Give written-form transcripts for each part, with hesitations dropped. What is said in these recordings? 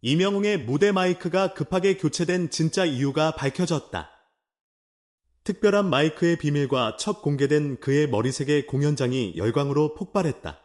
이명웅의 무대 마이크가 급하게 교체된 진짜 이유가 밝혀졌다. 특별한 마이크의 비밀과 첫 공개된 그의 머리색의 공연장이 열광으로 폭발했다.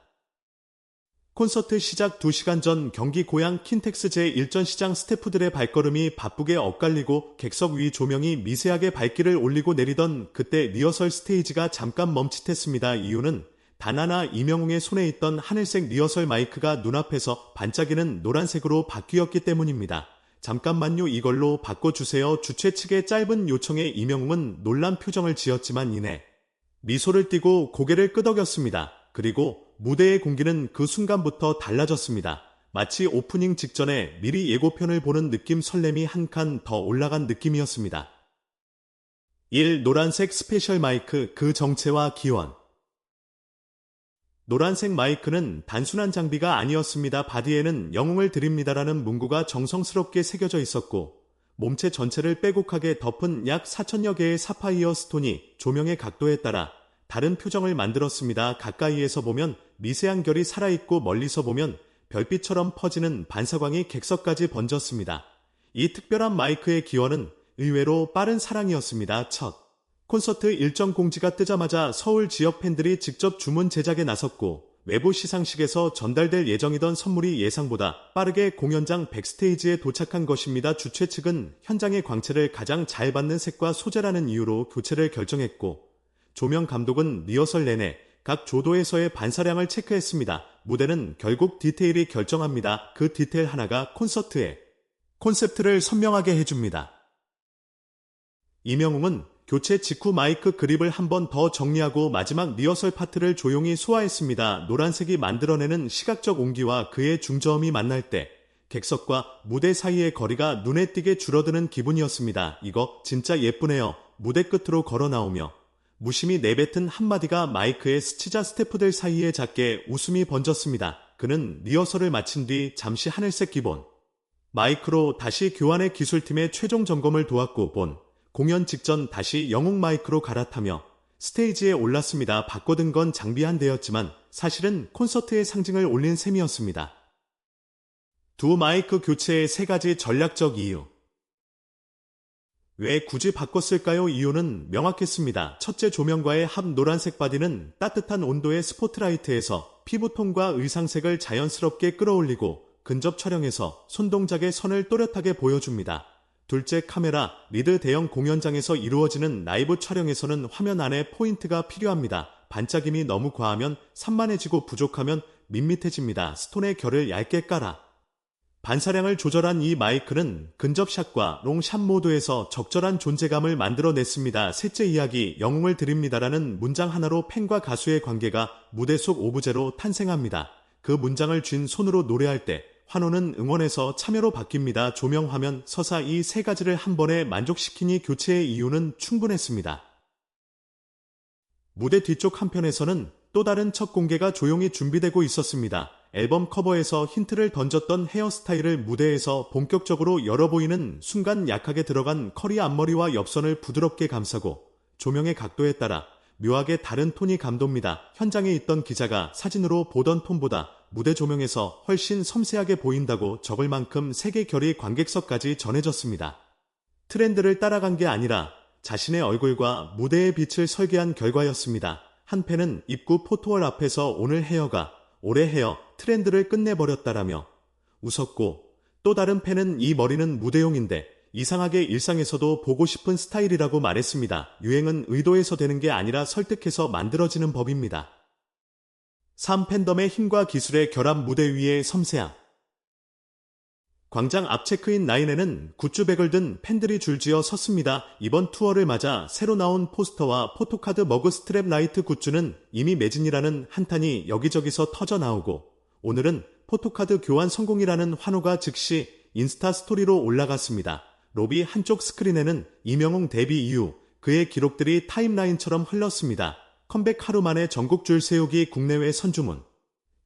콘서트 시작 2시간 전 경기 고양 킨텍스 제1전시장 스태프들의 발걸음이 바쁘게 엇갈리고 객석 위 조명이 미세하게 밝기를 올리고 내리던 그때 리허설 스테이지가 잠깐 멈칫했습니다. 이유는 단 하나 이명웅의 손에 있던 하늘색 리허설 마이크가 눈앞에서 반짝이는 노란색으로 바뀌었기 때문입니다. 잠깐만요, 이걸로 바꿔주세요. 주최 측의 짧은 요청에 이명웅은 놀란 표정을 지었지만 이내 미소를 띠고 고개를 끄덕였습니다. 그리고 무대의 공기는 그 순간부터 달라졌습니다. 마치 오프닝 직전에 미리 예고편을 보는 느낌, 설렘이 한 칸 더 올라간 느낌이었습니다. 1. 노란색 스페셜 마이크, 그 정체와 기원. 노란색 마이크는 단순한 장비가 아니었습니다. 바디에는 영웅을 드립니다라는 문구가 정성스럽게 새겨져 있었고 몸체 전체를 빼곡하게 덮은 약 4천여 개의 사파이어 스톤이 조명의 각도에 따라 다른 표정을 만들었습니다. 가까이에서 보면 미세한 결이 살아있고 멀리서 보면 별빛처럼 퍼지는 반사광이 객석까지 번졌습니다. 이 특별한 마이크의 기원은 의외로 빠른 사랑이었습니다. 첫 콘서트 일정 공지가 뜨자마자 서울 지역 팬들이 직접 주문 제작에 나섰고 외부 시상식에서 전달될 예정이던 선물이 예상보다 빠르게 공연장 백스테이지에 도착한 것입니다. 주최 측은 현장의 광채를 가장 잘 받는 색과 소재라는 이유로 교체를 결정했고 조명 감독은 리허설 내내 각 조도에서의 반사량을 체크했습니다. 무대는 결국 디테일이 결정합니다. 그 디테일 하나가 콘서트의 콘셉트를 선명하게 해줍니다. 이명웅은 교체 직후 마이크 그립을 한 번 더 정리하고 마지막 리허설 파트를 조용히 소화했습니다. 노란색이 만들어내는 시각적 온기와 그의 중저음이 만날 때 객석과 무대 사이의 거리가 눈에 띄게 줄어드는 기분이었습니다. 이거 진짜 예쁘네요. 무대 끝으로 걸어 나오며 무심히 내뱉은 한마디가 마이크에 스치자 스태프들 사이에 작게 웃음이 번졌습니다. 그는 리허설을 마친 뒤 잠시 하늘색 기본 마이크로 다시 교환의 기술팀의 최종 점검을 도왔고 공연 직전 다시 영웅 마이크로 갈아타며 스테이지에 올랐습니다. 바꿔든 건 장비 한 대였지만 사실은 콘서트의 상징을 올린 셈이었습니다. 두 마이크 교체의 3가지 전략적 이유. 왜 굳이 바꿨을까요? 이유는 명확했습니다. 첫째, 조명과의 합. 노란색 바디는 따뜻한 온도의 스포트라이트에서 피부톤과 의상색을 자연스럽게 끌어올리고 근접 촬영에서 손동작의 선을 또렷하게 보여줍니다. 둘째, 카메라. 리드 대형 공연장에서 이루어지는 라이브 촬영에서는 화면 안에 포인트가 필요합니다. 반짝임이 너무 과하면 산만해지고 부족하면 밋밋해집니다. 스톤의 결을 얇게 깔아 반사량을 조절한 이 마이크는 근접샷과 롱샷 모드에서 적절한 존재감을 만들어냈습니다. 셋째, 이야기. 영웅을 드립니다라는 문장 하나로 팬과 가수의 관계가 무대 속 오브제로 탄생합니다. 그 문장을 쥔 손으로 노래할 때 환호는 응원에서 참여로 바뀝니다. 조명, 화면, 서사, 이 3가지를 한 번에 만족시키니 교체의 이유는 충분했습니다. 무대 뒤쪽 한편에서는 또 다른 첫 공개가 조용히 준비되고 있었습니다. 앨범 커버에서 힌트를 던졌던 헤어스타일을 무대에서 본격적으로 열어보이는 순간 약하게 들어간 커리 앞머리와 옆선을 부드럽게 감싸고 조명의 각도에 따라 묘하게 다른 톤이 감돕니다. 현장에 있던 기자가 사진으로 보던 톤보다 무대 조명에서 훨씬 섬세하게 보인다고 적을 만큼 색의 결이 관객석까지 전해졌습니다. 트렌드를 따라간 게 아니라 자신의 얼굴과 무대의 빛을 설계한 결과였습니다. 한 팬은 입구 포토월 앞에서 오늘 헤어가 올해 헤어 트렌드를 끝내버렸다라며 웃었고, 또 다른 팬은 이 머리는 무대용인데 이상하게 일상에서도 보고 싶은 스타일이라고 말했습니다. 유행은 의도해서 되는 게 아니라 설득해서 만들어지는 법입니다. 3. 팬덤의 힘과 기술의 결합. 무대 위의 섬세함. 광장 앞 체크인 라인에는 굿즈백을 든 팬들이 줄지어 섰습니다. 이번 투어를 맞아 새로 나온 포스터와 포토카드, 머그, 스트랩, 라이트 굿즈는 이미 매진이라는 한탄이 여기저기서 터져 나오고, 오늘은 포토카드 교환 성공이라는 환호가 즉시 인스타 스토리로 올라갔습니다. 로비 한쪽 스크린에는 이명웅 데뷔 이후 그의 기록들이 타임라인처럼 흘렀습니다. 컴백 하루 만에 전국 줄 세우기, 국내외 선주문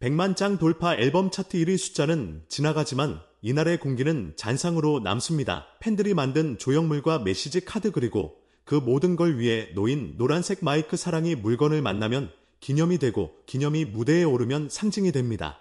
100만 장 돌파, 앨범 차트 1위. 숫자는 지나가지만 이날의 공기는 잔상으로 남습니다. 팬들이 만든 조형물과 메시지 카드, 그리고 그 모든 걸 위해 놓인 노란색 마이크. 사랑이 물건을 만나면 기념이 되고 기념이 무대에 오르면 상징이 됩니다.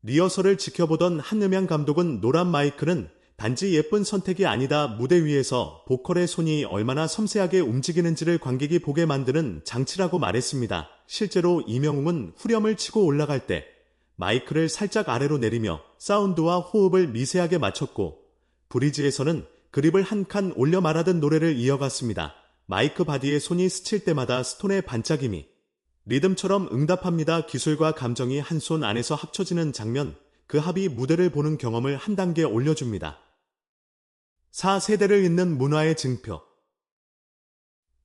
리허설을 지켜보던 한음양 감독은 노란 마이크는 단지 예쁜 선택이 아니다, 무대 위에서 보컬의 손이 얼마나 섬세하게 움직이는지를 관객이 보게 만드는 장치라고 말했습니다. 실제로 이명웅은 후렴을 치고 올라갈 때 마이크를 살짝 아래로 내리며 사운드와 호흡을 미세하게 맞췄고, 브리지에서는 그립을 한 칸 올려 말하던 노래를 이어갔습니다. 마이크 바디에 손이 스칠 때마다 스톤의 반짝임이 리듬처럼 응답합니다. 기술과 감정이 한 손 안에서 합쳐지는 장면, 그 합이 무대를 보는 경험을 한 단계 올려줍니다. 4세대를 잇는 문화의 증표.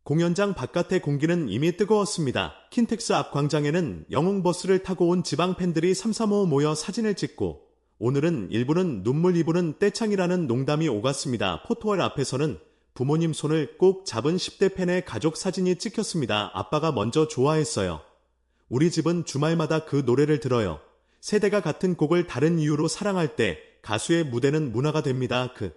공연장 바깥의 공기는 이미 뜨거웠습니다. 킨텍스 앞 광장에는 영웅버스를 타고 온 지방 팬들이 삼삼오오 모여 사진을 찍고, 오늘은 일부는 눈물 이부는 떼창이라는 농담이 오갔습니다. 포토월 앞에서는 부모님 손을 꼭 잡은 10대 팬의 가족 사진이 찍혔습니다. 아빠가 먼저 좋아했어요. 우리 집은 주말마다 그 노래를 들어요. 세대가 같은 곡을 다른 이유로 사랑할 때 가수의 무대는 문화가 됩니다. 그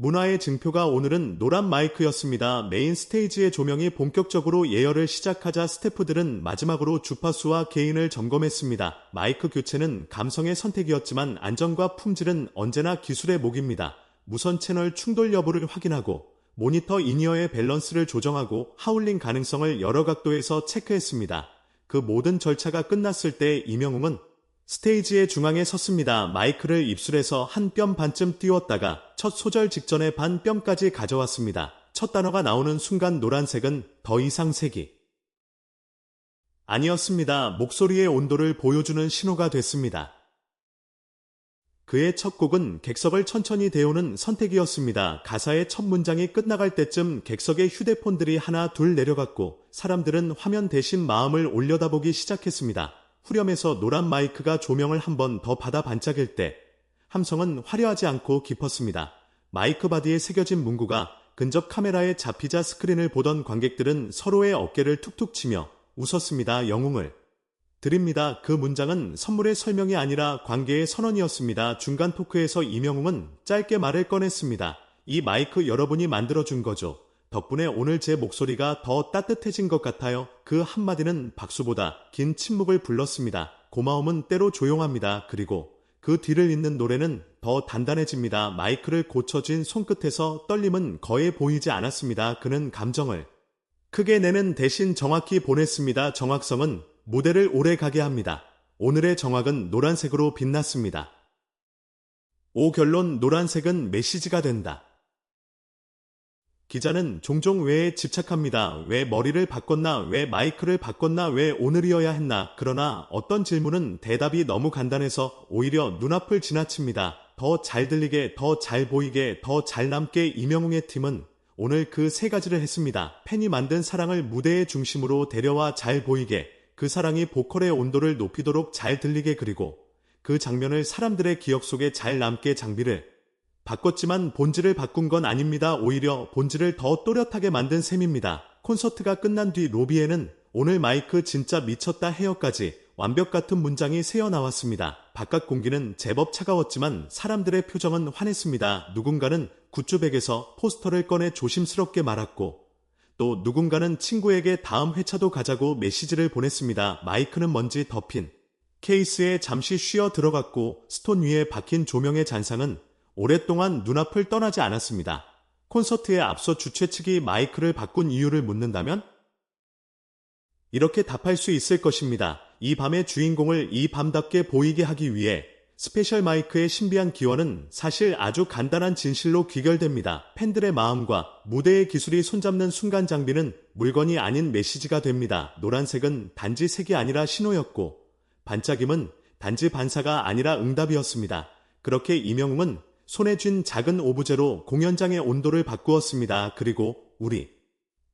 문화의 증표가 오늘은 노란 마이크였습니다. 메인 스테이지의 조명이 본격적으로 예열을 시작하자 스태프들은 마지막으로 주파수와 게인을 점검했습니다. 마이크 교체는 감성의 선택이었지만 안정과 품질은 언제나 기술의 목입니다. 무선 채널 충돌 여부를 확인하고 모니터 인이어의 밸런스를 조정하고 하울링 가능성을 여러 각도에서 체크했습니다. 그 모든 절차가 끝났을 때 이명웅은 스테이지의 중앙에 섰습니다. 마이크를 입술에서 한 뼘 반쯤 띄웠다가 첫 소절 직전에 반 뼘까지 가져왔습니다. 첫 단어가 나오는 순간 노란색은 더 이상 색이 아니었습니다. 목소리의 온도를 보여주는 신호가 됐습니다. 그의 첫 곡은 객석을 천천히 데우는 선택이었습니다. 가사의 첫 문장이 끝나갈 때쯤 객석의 휴대폰들이 하나 둘 내려갔고 사람들은 화면 대신 마음을 올려다보기 시작했습니다. 후렴에서 노란 마이크가 조명을 한 번 더 받아 반짝일 때 함성은 화려하지 않고 깊었습니다. 마이크 바디에 새겨진 문구가 근접 카메라에 잡히자 스크린을 보던 관객들은 서로의 어깨를 툭툭 치며 웃었습니다. 영웅을 드립니다. 그 문장은 선물의 설명이 아니라 관계의 선언이었습니다. 중간 토크에서 이명웅은 짧게 말을 꺼냈습니다. 이 마이크 여러분이 만들어준 거죠. 덕분에 오늘 제 목소리가 더 따뜻해진 것 같아요. 그 한마디는 박수보다 긴 침묵을 불렀습니다. 고마움은 때로 조용합니다. 그리고 그 뒤를 잇는 노래는 더 단단해집니다. 마이크를 고쳐진 손끝에서 떨림은 거의 보이지 않았습니다. 그는 감정을 크게 내는 대신 정확히 보냈습니다. 정확성은 무대를 오래 가게 합니다. 오늘의 정확은 노란색으로 빛났습니다. 결론 노란색은 메시지가 된다. 기자는 종종 왜에 집착합니다. 왜 머리를 바꿨나? 왜 마이크를 바꿨나? 왜 오늘이어야 했나? 그러나 어떤 질문은 대답이 너무 간단해서 오히려 눈앞을 지나칩니다. 더 잘 들리게, 더 잘 보이게, 더 잘 남게. 이명웅의 팀은 오늘 그 세 가지를 했습니다. 팬이 만든 사랑을 무대의 중심으로 데려와 잘 보이게, 그 사랑이 보컬의 온도를 높이도록 잘 들리게, 그리고 그 장면을 사람들의 기억 속에 잘 남게. 장비를 바꿨지만 본질을 바꾼 건 아닙니다. 오히려 본질을 더 또렷하게 만든 셈입니다. 콘서트가 끝난 뒤 로비에는 오늘 마이크 진짜 미쳤다 헤어까지 완벽 같은 문장이 새어나왔습니다. 바깥 공기는 제법 차가웠지만 사람들의 표정은 환했습니다. 누군가는 굿즈백에서 포스터를 꺼내 조심스럽게 말았고 또 누군가는 친구에게 다음 회차도 가자고 메시지를 보냈습니다. 마이크는 먼지 덮인 케이스에 잠시 쉬어 들어갔고 스톤 위에 박힌 조명의 잔상은 오랫동안 눈앞을 떠나지 않았습니다. 콘서트에 앞서 주최 측이 마이크를 바꾼 이유를 묻는다면? 이렇게 답할 수 있을 것입니다. 이 밤의 주인공을 이 밤답게 보이게 하기 위해 스페셜 마이크의 신비한 기원은 사실 아주 간단한 진실로 귀결됩니다. 팬들의 마음과 무대의 기술이 손잡는 순간 장비는 물건이 아닌 메시지가 됩니다. 노란색은 단지 색이 아니라 신호였고 반짝임은 단지 반사가 아니라 응답이었습니다. 그렇게 이명웅은 손에 쥔 작은 오브제로 공연장의 온도를 바꾸었습니다. 그리고 우리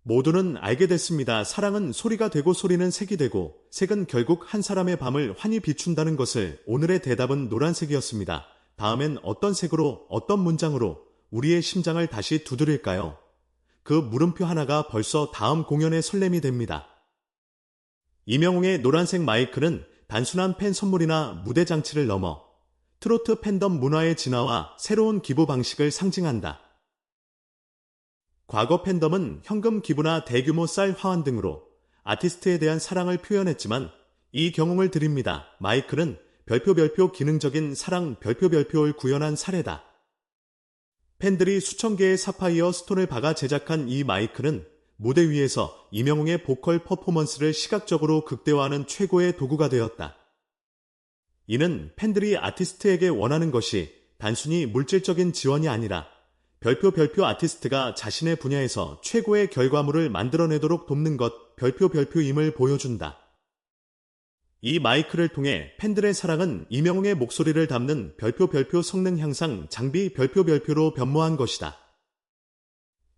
모두는 알게 됐습니다. 사랑은 소리가 되고 소리는 색이 되고 색은 결국 한 사람의 밤을 환히 비춘다는 것을. 오늘의 대답은 노란색이었습니다. 다음엔 어떤 색으로, 어떤 문장으로 우리의 심장을 다시 두드릴까요? 그 물음표 하나가 벌써 다음 공연의 설렘이 됩니다. 이명웅의 노란색 마이크는 단순한 팬 선물이나 무대 장치를 넘어 트로트 팬덤 문화의 진화와 새로운 기부 방식을 상징한다. 과거 팬덤은 현금 기부나 대규모 쌀 화환 등으로 아티스트에 대한 사랑을 표현했지만 이 경험을 드립니다. 마이크는 별표 기능적인 사랑 별표를 구현한 사례다. 팬들이 수천 개의 사파이어 스톤을 박아 제작한 이 마이크는 무대 위에서 이명웅의 보컬 퍼포먼스를 시각적으로 극대화하는 최고의 도구가 되었다. 이는 팬들이 아티스트에게 원하는 것이 단순히 물질적인 지원이 아니라 별표 아티스트가 자신의 분야에서 최고의 결과물을 만들어내도록 돕는 것 별표임을 보여준다. 이 마이크를 통해 팬들의 사랑은 이명웅의 목소리를 담는 별표 성능 향상 장비 별표로 변모한 것이다.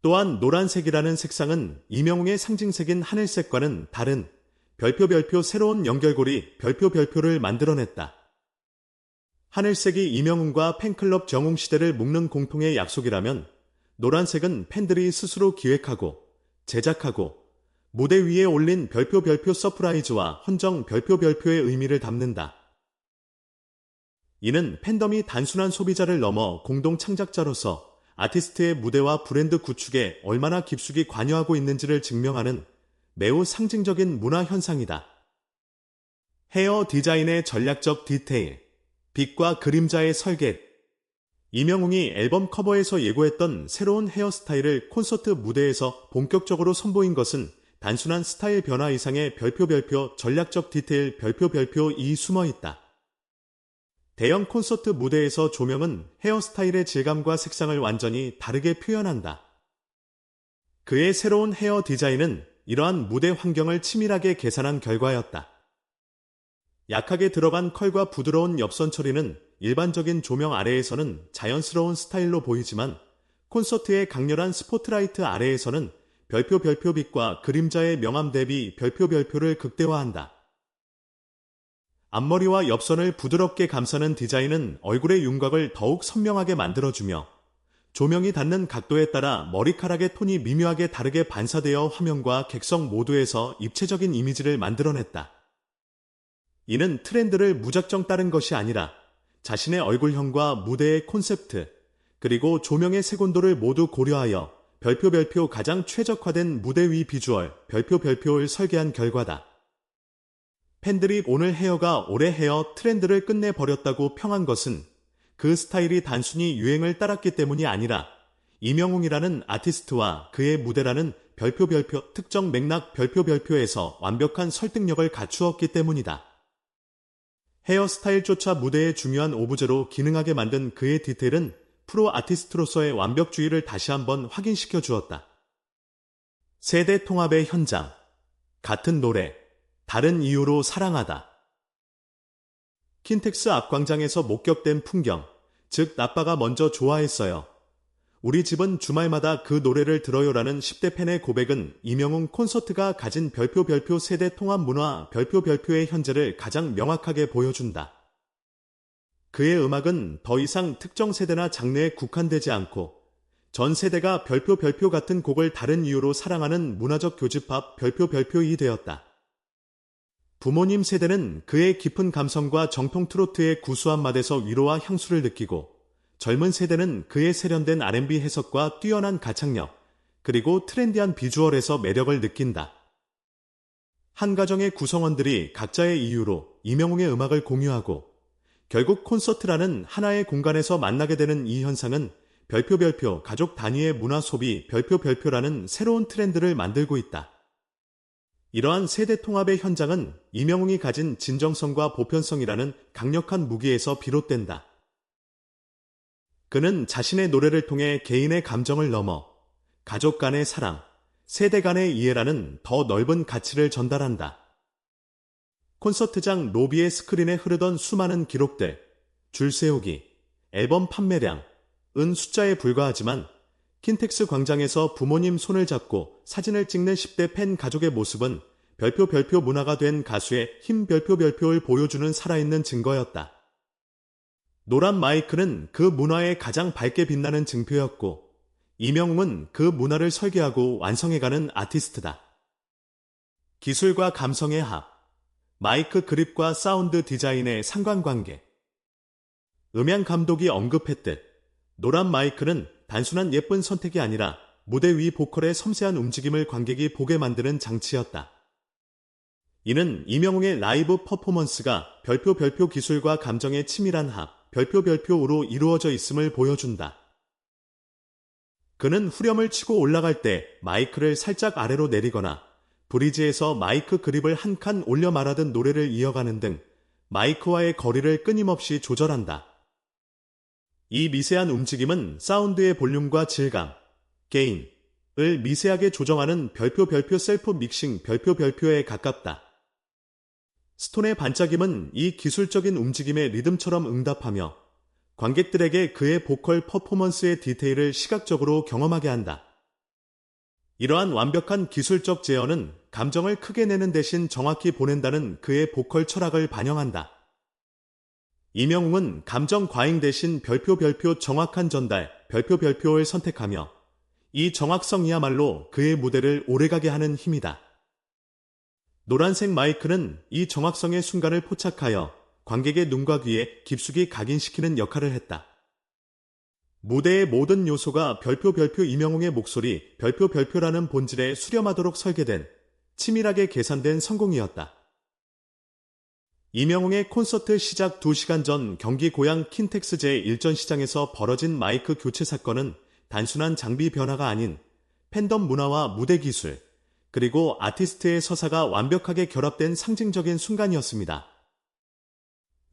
또한 노란색이라는 색상은 이명웅의 상징색인 하늘색과는 다른 별표 새로운 연결고리 별표를 만들어냈다. 하늘색이 이명웅과 팬클럽 정웅시대를 묶는 공통의 약속이라면 노란색은 팬들이 스스로 기획하고 제작하고 무대 위에 올린 별표 서프라이즈와 헌정 별표의 의미를 담는다. 이는 팬덤이 단순한 소비자를 넘어 공동 창작자로서 아티스트의 무대와 브랜드 구축에 얼마나 깊숙이 관여하고 있는지를 증명하는 매우 상징적인 문화 현상이다. 헤어 디자인의 전략적 디테일, 빛과 그림자의 설계. 이명웅이 앨범 커버에서 예고했던 새로운 헤어스타일을 콘서트 무대에서 본격적으로 선보인 것은 단순한 스타일 변화 이상의 별표 전략적 디테일 별표이 숨어 있다. 대형 콘서트 무대에서 조명은 헤어스타일의 질감과 색상을 완전히 다르게 표현한다. 그의 새로운 헤어 디자인은 이러한 무대 환경을 치밀하게 계산한 결과였다. 약하게 들어간 컬과 부드러운 엽선 처리는 일반적인 조명 아래에서는 자연스러운 스타일로 보이지만 콘서트의 강렬한 스포트라이트 아래에서는 별표 빛과 그림자의 명암 대비 별표를 극대화한다. 앞머리와 엽선을 부드럽게 감싸는 디자인은 얼굴의 윤곽을 더욱 선명하게 만들어주며 조명이 닿는 각도에 따라 머리카락의 톤이 미묘하게 다르게 반사되어 화면과 객석 모두에서 입체적인 이미지를 만들어냈다. 이는 트렌드를 무작정 따른 것이 아니라 자신의 얼굴형과 무대의 콘셉트, 그리고 조명의 색온도를 모두 고려하여 별표 가장 최적화된 무대 위 비주얼 별표를 설계한 결과다. 팬들이 오늘 헤어가 올해 헤어 트렌드를 끝내버렸다고 평한 것은 그 스타일이 단순히 유행을 따랐기 때문이 아니라 이명웅이라는 아티스트와 그의 무대라는 별표 특정 맥락 별표에서 완벽한 설득력을 갖추었기 때문이다. 헤어스타일조차 무대의 중요한 오브제로 기능하게 만든 그의 디테일은 프로 아티스트로서의 완벽주의를 다시 한번 확인시켜 주었다. 세대 통합의 현장, 같은 노래, 다른 이유로 사랑하다. 킨텍스 앞광장에서 목격된 풍경, 즉 나빠가 먼저 좋아했어요. 우리 집은 주말마다 그 노래를 들어요라는 10대 팬의 고백은 이명웅 콘서트가 가진 별표 세대 통합 문화 별표의 현재를 가장 명확하게 보여준다. 그의 음악은 더 이상 특정 세대나 장르에 국한되지 않고 전 세대가 별표 같은 곡을 다른 이유로 사랑하는 문화적 교집합 별표이 되었다. 부모님 세대는 그의 깊은 감성과 정통 트로트의 구수한 맛에서 위로와 향수를 느끼고 젊은 세대는 그의 세련된 R&B 해석과 뛰어난 가창력, 그리고 트렌디한 비주얼에서 매력을 느낀다. 한 가정의 구성원들이 각자의 이유로 이명웅의 음악을 공유하고 결국 콘서트라는 하나의 공간에서 만나게 되는 이 현상은 별표 가족 단위의 문화 소비 별표라는 새로운 트렌드를 만들고 있다. 이러한 세대 통합의 현장은 이명웅이 가진 진정성과 보편성이라는 강력한 무기에서 비롯된다. 그는 자신의 노래를 통해 개인의 감정을 넘어 가족 간의 사랑, 세대 간의 이해라는 더 넓은 가치를 전달한다. 콘서트장 로비의 스크린에 흐르던 수많은 기록들, 줄 세우기, 앨범 판매량, 은 숫자에 불과하지만 킨텍스 광장에서 부모님 손을 잡고 사진을 찍는 10대 팬 가족의 모습은 별표 문화가 된 가수의 힘 별표를 보여주는 살아있는 증거였다. 노란 마이크는 그 문화의 가장 밝게 빛나는 증표였고 이명웅은 그 문화를 설계하고 완성해가는 아티스트다. 기술과 감성의 합, 마이크 그립과 사운드 디자인의 상관관계. 음향 감독이 언급했듯 노란 마이크는 단순한 예쁜 선택이 아니라 무대 위 보컬의 섬세한 움직임을 관객이 보게 만드는 장치였다. 이는 이명웅의 라이브 퍼포먼스가 별표 기술과 감정의 치밀한 합, 별표로 이루어져 있음을 보여준다. 그는 후렴을 치고 올라갈 때 마이크를 살짝 아래로 내리거나 브리지에서 마이크 그립을 한 칸 올려 말하듯 노래를 이어가는 등 마이크와의 거리를 끊임없이 조절한다. 이 미세한 움직임은 사운드의 볼륨과 질감, 게인을 미세하게 조정하는 별표 셀프 믹싱 별표에 가깝다. 스톤의 반짝임은 이 기술적인 움직임에 리듬처럼 응답하며 관객들에게 그의 보컬 퍼포먼스의 디테일을 시각적으로 경험하게 한다. 이러한 완벽한 기술적 재현은 감정을 크게 내는 대신 정확히 보낸다는 그의 보컬 철학을 반영한다. 이명웅은 감정 과잉 대신 별표 정확한 전달, 별표를 선택하며 이 정확성이야말로 그의 무대를 오래가게 하는 힘이다. 노란색 마이크는 이 정확성의 순간을 포착하여 관객의 눈과 귀에 깊숙이 각인시키는 역할을 했다. 무대의 모든 요소가 별표 이명웅의 목소리, 별표라는 본질에 수렴하도록 설계된 치밀하게 계산된 성공이었다. 이명웅의 콘서트 시작 2시간 전 경기 고양 킨텍스 제1전시장에서 벌어진 마이크 교체 사건은 단순한 장비 변화가 아닌 팬덤 문화와 무대 기술, 그리고 아티스트의 서사가 완벽하게 결합된 상징적인 순간이었습니다.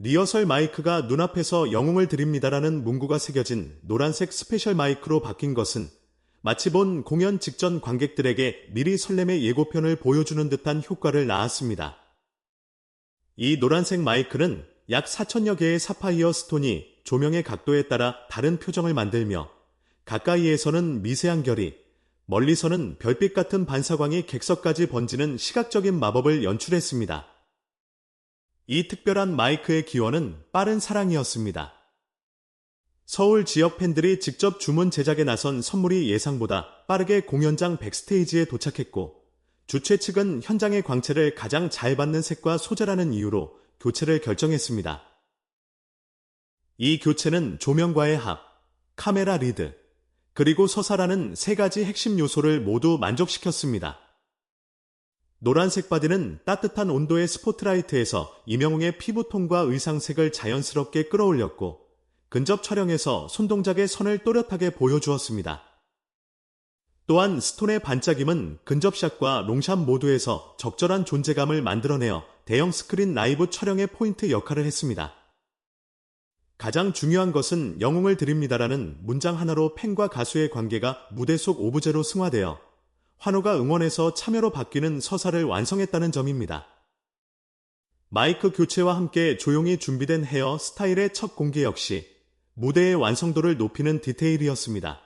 리허설 마이크가 눈앞에서 영웅을 드립니다라는 문구가 새겨진 노란색 스페셜 마이크로 바뀐 것은 마치 본 공연 직전 관객들에게 미리 설렘의 예고편을 보여주는 듯한 효과를 낳았습니다. 이 노란색 마이크는 약 4,000여 개의 사파이어 스톤이 조명의 각도에 따라 다른 표정을 만들며 가까이에서는 미세한 결이, 멀리서는 별빛 같은 반사광이 객석까지 번지는 시각적인 마법을 연출했습니다. 이 특별한 마이크의 기원은 빠른 사랑이었습니다. 서울 지역 팬들이 직접 주문 제작에 나선 선물이 예상보다 빠르게 공연장 백스테이지에 도착했고, 주최 측은 현장의 광채를 가장 잘 받는 색과 소재라는 이유로 교체를 결정했습니다. 이 교체는 조명과의 합, 카메라 리드, 그리고 서사라는 세 가지 핵심 요소를 모두 만족시켰습니다. 노란색 바디는 따뜻한 온도의 스포트라이트에서 이명웅의 피부톤과 의상색을 자연스럽게 끌어올렸고, 근접 촬영에서 손동작의 선을 또렷하게 보여주었습니다. 또한 스톤의 반짝임은 근접샷과 롱샷 모두에서 적절한 존재감을 만들어내어 대형 스크린 라이브 촬영의 포인트 역할을 했습니다. 가장 중요한 것은 영웅을 드립니다라는 문장 하나로 팬과 가수의 관계가 무대 속 오브제로 승화되어 환호가 응원에서 참여로 바뀌는 서사를 완성했다는 점입니다. 마이크 교체와 함께 조용히 준비된 헤어 스타일의 첫 공개 역시 무대의 완성도를 높이는 디테일이었습니다.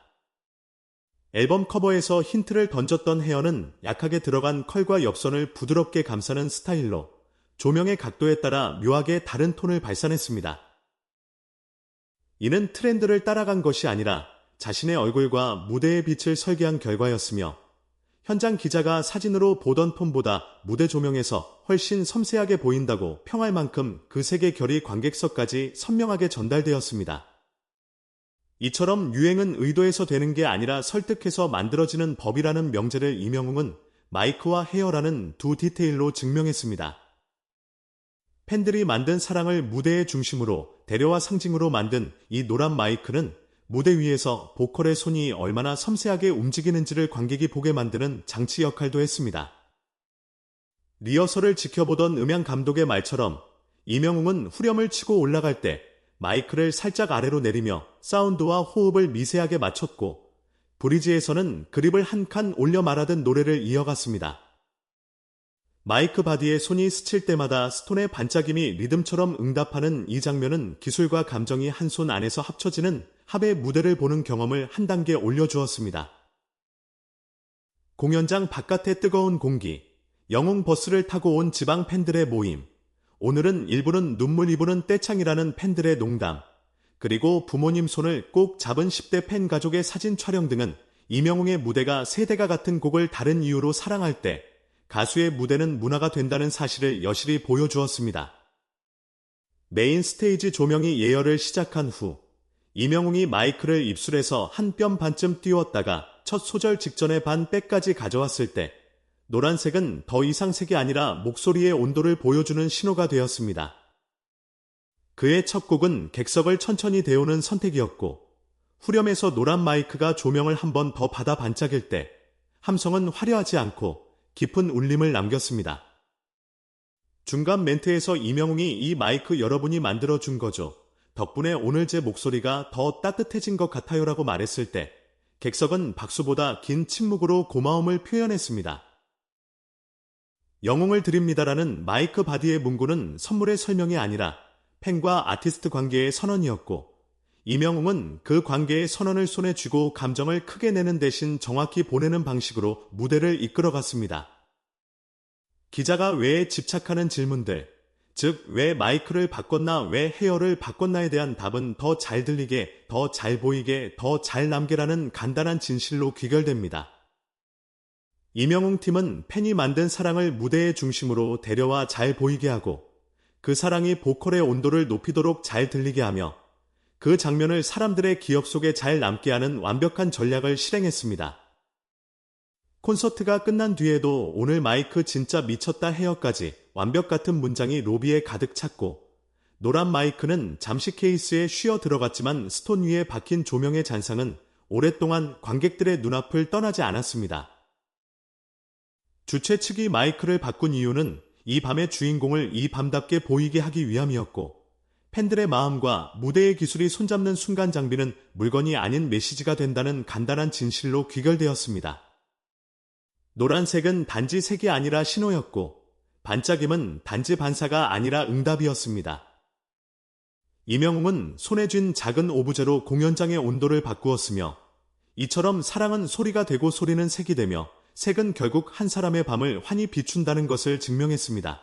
앨범 커버에서 힌트를 던졌던 헤어는 약하게 들어간 컬과 옆선을 부드럽게 감싸는 스타일로 조명의 각도에 따라 묘하게 다른 톤을 발산했습니다. 이는 트렌드를 따라간 것이 아니라 자신의 얼굴과 무대의 빛을 설계한 결과였으며, 현장 기자가 사진으로 보던 톤보다 무대 조명에서 훨씬 섬세하게 보인다고 평할 만큼 그 색의 결이 관객석까지 선명하게 전달되었습니다. 이처럼 유행은 의도해서 되는 게 아니라 설득해서 만들어지는 법이라는 명제를 이명웅은 마이크와 헤어라는 두 디테일로 증명했습니다. 팬들이 만든 사랑을 무대의 중심으로 대려와 상징으로 만든 이 노란 마이크는 무대 위에서 보컬의 손이 얼마나 섬세하게 움직이는지를 관객이 보게 만드는 장치 역할도 했습니다. 리허설을 지켜보던 음향 감독의 말처럼 이명웅은 후렴을 치고 올라갈 때 마이크를 살짝 아래로 내리며 사운드와 호흡을 미세하게 맞췄고, 브리지에서는 그립을 한 칸 올려 말하듯 노래를 이어갔습니다. 마이크 바디에 손이 스칠 때마다 스톤의 반짝임이 리듬처럼 응답하는 이 장면은 기술과 감정이 한 손 안에서 합쳐지는 합의 무대를 보는 경험을 한 단계 올려주었습니다. 공연장 바깥의 뜨거운 공기, 영웅 버스를 타고 온 지방 팬들의 모임, 오늘은 일부는 눈물 이부는 떼창이라는 팬들의 농담, 그리고 부모님 손을 꼭 잡은 10대 팬 가족의 사진 촬영 등은 이명웅의 무대가 세대가 같은 곡을 다른 이유로 사랑할 때 가수의 무대는 문화가 된다는 사실을 여실히 보여주었습니다. 메인 스테이지 조명이 예열을 시작한 후 이명웅이 마이크를 입술에서 한 뼘 반쯤 띄웠다가 첫 소절 직전에 반 백까지 가져왔을 때 노란색은 더 이상 색이 아니라 목소리의 온도를 보여주는 신호가 되었습니다. 그의 첫 곡은 객석을 천천히 데우는 선택이었고, 후렴에서 노란 마이크가 조명을 한 번 더 받아 반짝일 때 함성은 화려하지 않고 깊은 울림을 남겼습니다. 중간 멘트에서 이명웅이 이 마이크 여러분이 만들어준 거죠. 덕분에 오늘 제 목소리가 더 따뜻해진 것 같아요라고 말했을 때 객석은 박수보다 긴 침묵으로 고마움을 표현했습니다. 영웅을 드립니다라는 마이크 바디의 문구는 선물의 설명이 아니라 팬과 아티스트 관계의 선언이었고, 이명웅은 그 관계의 선언을 손에 쥐고 감정을 크게 내는 대신 정확히 보내는 방식으로 무대를 이끌어갔습니다. 기자가 왜에 집착하는 질문들, 즉 왜 마이크를 바꿨나, 왜 헤어를 바꿨나에 대한 답은 더 잘 들리게, 더 잘 보이게, 더 잘 남게라는 간단한 진실로 귀결됩니다. 이명웅 팀은 팬이 만든 사랑을 무대의 중심으로 데려와 잘 보이게 하고, 그 사랑이 보컬의 온도를 높이도록 잘 들리게 하며 그 장면을 사람들의 기억 속에 잘 남게 하는 완벽한 전략을 실행했습니다. 콘서트가 끝난 뒤에도 오늘 마이크 진짜 미쳤다 헤어까지 완벽 같은 문장이 로비에 가득 찼고, 노란 마이크는 잠시 케이스에 쉬어 들어갔지만 스톤 위에 박힌 조명의 잔상은 오랫동안 관객들의 눈앞을 떠나지 않았습니다. 주최 측이 마이크를 바꾼 이유는 이 밤의 주인공을 이 밤답게 보이게 하기 위함이었고, 팬들의 마음과 무대의 기술이 손잡는 순간 장비는 물건이 아닌 메시지가 된다는 간단한 진실로 귀결되었습니다. 노란색은 단지 색이 아니라 신호였고, 반짝임은 단지 반사가 아니라 응답이었습니다. 이명웅은 손에 쥔 작은 오브제로 공연장의 온도를 바꾸었으며, 이처럼 사랑은 소리가 되고 소리는 색이 되며 색은 결국 한 사람의 밤을 환히 비춘다는 것을 증명했습니다.